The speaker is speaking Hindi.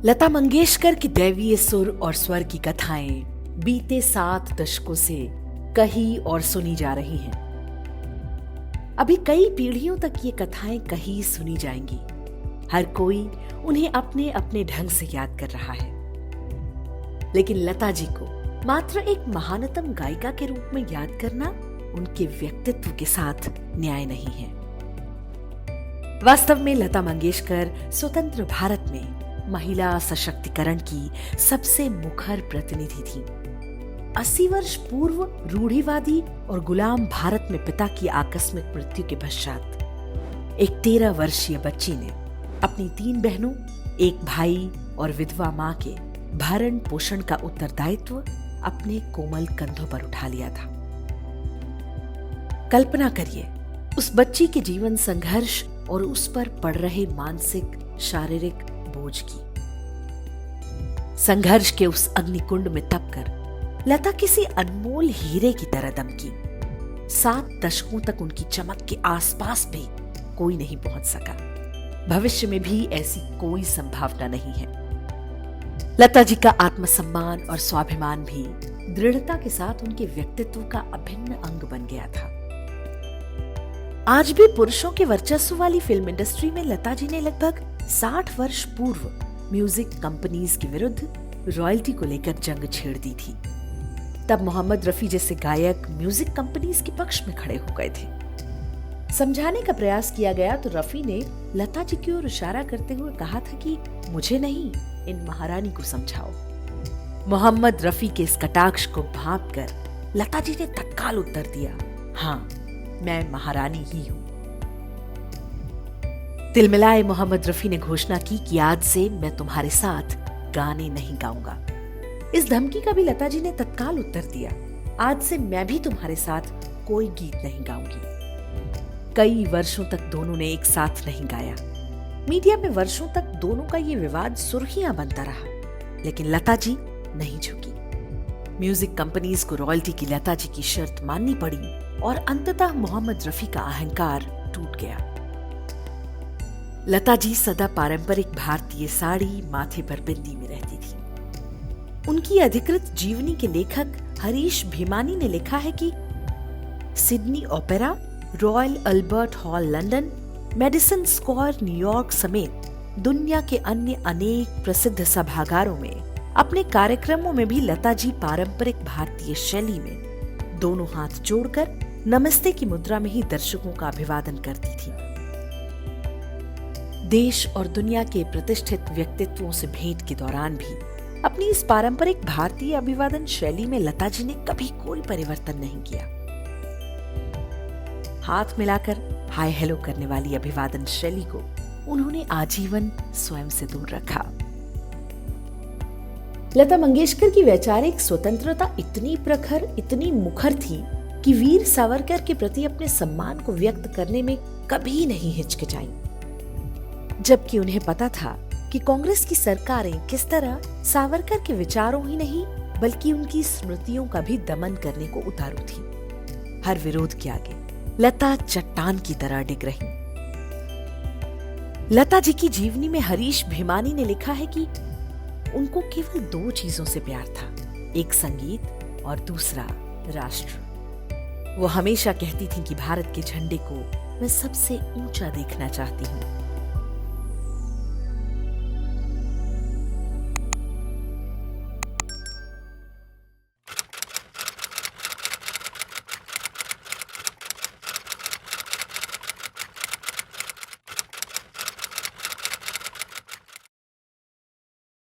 लता मंगेशकर की दैवीय सुर और स्वर की कथाएं बीते 7 दशकों से कही और सुनी जा रही हैं। अभी कई पीढ़ियों तक ये कथाएं कही सुनी जाएंगी। हर कोई उन्हें अपने अपने ढंग से याद कर रहा है, लेकिन लता जी को मात्र एक महानतम गायिका के रूप में याद करना उनके व्यक्तित्व के साथ न्याय नहीं है। वास्तव में लता मंगेशकर स्वतंत्र भारत में महिला सशक्तिकरण की सबसे मुखर प्रतिनिधि थी। 80 वर्ष पूर्व रूढ़िवादी और गुलाम भारत में पिता की आकस्मिक मृत्यु के पश्चात एक 13 वर्षीय बच्ची ने अपनी 3 बहनों, एक भाई और विधवा मां के भरण पोषण का उत्तरदायित्व अपने कोमल कंधों पर उठा लिया था। कल्पना करिए उस बच्ची के जीवन संघर्ष और उस पर पड़ रहे मानसिक शारीरिक बोझ की। संघर्ष के उस अग्निकुंड में तपकर लता किसी अनमोल हीरे की तरह दमकी। 7 दशकों तक उनकी चमक के आसपास भी कोई नहीं पहुंच सका। भविष्य में भी ऐसी कोई संभावना नहीं है। लता जी का आत्मसम्मान और स्वाभिमान भी दृढ़ता के साथ उनके व्यक्तित्व का अभिन्न अंग बन गया था। आज भी पुरुषों के वर्चस्व वाली फिल्म इंडस्ट्री में लता जी ने लगभग 60 वर्ष पूर्व म्यूजिक कंपनीज के विरुद्ध रॉयल्टी को लेकर जंग छेड़ दी थी। तब मोहम्मद रफी जैसे गायक म्यूजिक कंपनीज के पक्ष में खड़े हो गए थे। समझाने का प्रयास किया गया तो रफी ने लता जी की ओर इशारा करते हुए कहा था कि मुझे नहीं, इन महारानी को समझाओ। मोहम्मद रफी के इस कटाक्ष को भांपकर लता जी ने तत्काल उत्तर दिया, हाँ, मैं महारानी ही हूं। तिलमिलाए मोहम्मद रफी ने घोषणा की कि आज से मैं तुम्हारे साथ गाने नहीं गाऊंगा। इस धमकी का भी लता जी ने तत्काल उत्तर दिया, आज से मैं भी तुम्हारे साथ कोई गीत नहीं गाऊंगी। कई वर्षों तक दोनों ने एक साथ नहीं गाया। मीडिया में वर्षों तक दोनों का ये विवाद सुर्खियां बनता रहा, लेकिन लता जी नहीं झुकी। म्यूजिक कंपनीज को रॉयल्टी की लता जी की शर्त माननी पड़ी और अंततः मोहम्मद रफी का अहंकार टूट गया। लता जी सदा पारंपरिक भारतीय साड़ी, माथे पर बिंदी में रहती थी। उनकी अधिकृत जीवनी के लेखक हरीश भीमानी ने लिखा है कि Sydney opera, royal Albert hall London, Madison Square New York समेत दुनिया के अन्य अनेक प्रसिद्ध सभागारों में अपने कार्यक्रमों में भी लता जी पारंपरिक भारतीय शैली में दोनों हाथ जोड़कर नमस्ते की मुद्रा में ही दर्शकों का अभिवादन करती थी। देश और दुनिया के प्रतिष्ठित व्यक्तित्वों से भेंट के दौरान भी अपनी इस पारंपरिक भारतीय अभिवादन शैली में लता जी ने कभी कोई परिवर्तन नहीं किया। हाथ मिलाकर हाय हेलो करने वाली अभिवादन शैली को उन्होंने आजीवन स्वयं से दूर रखा। लता मंगेशकर की वैचारिक स्वतंत्रता इतनी प्रखर, इतनी मुखर थी कि वीर सावरकर के प्रति अपने सम्मान को व्यक्त करने में कभी नहीं हिचकिचाई। जबकि उन्हें पता था कि कांग्रेस की सरकारें किस तरह सावरकर के विचारों ही नहीं बल्कि उनकी स्मृतियों का भी दमन करने को उतारू थी। हर विरोध के आगे लता चट्टान की तरह डिग रही। लता जी की जीवनी में हरीश भीमानी ने लिखा है कि उनको केवल 2 चीजों से प्यार था, एक संगीत और दूसरा राष्ट्र। वो हमेशा कहती थी कि भारत के झंडे को मैं सबसे ऊंचा देखना चाहती हूँ।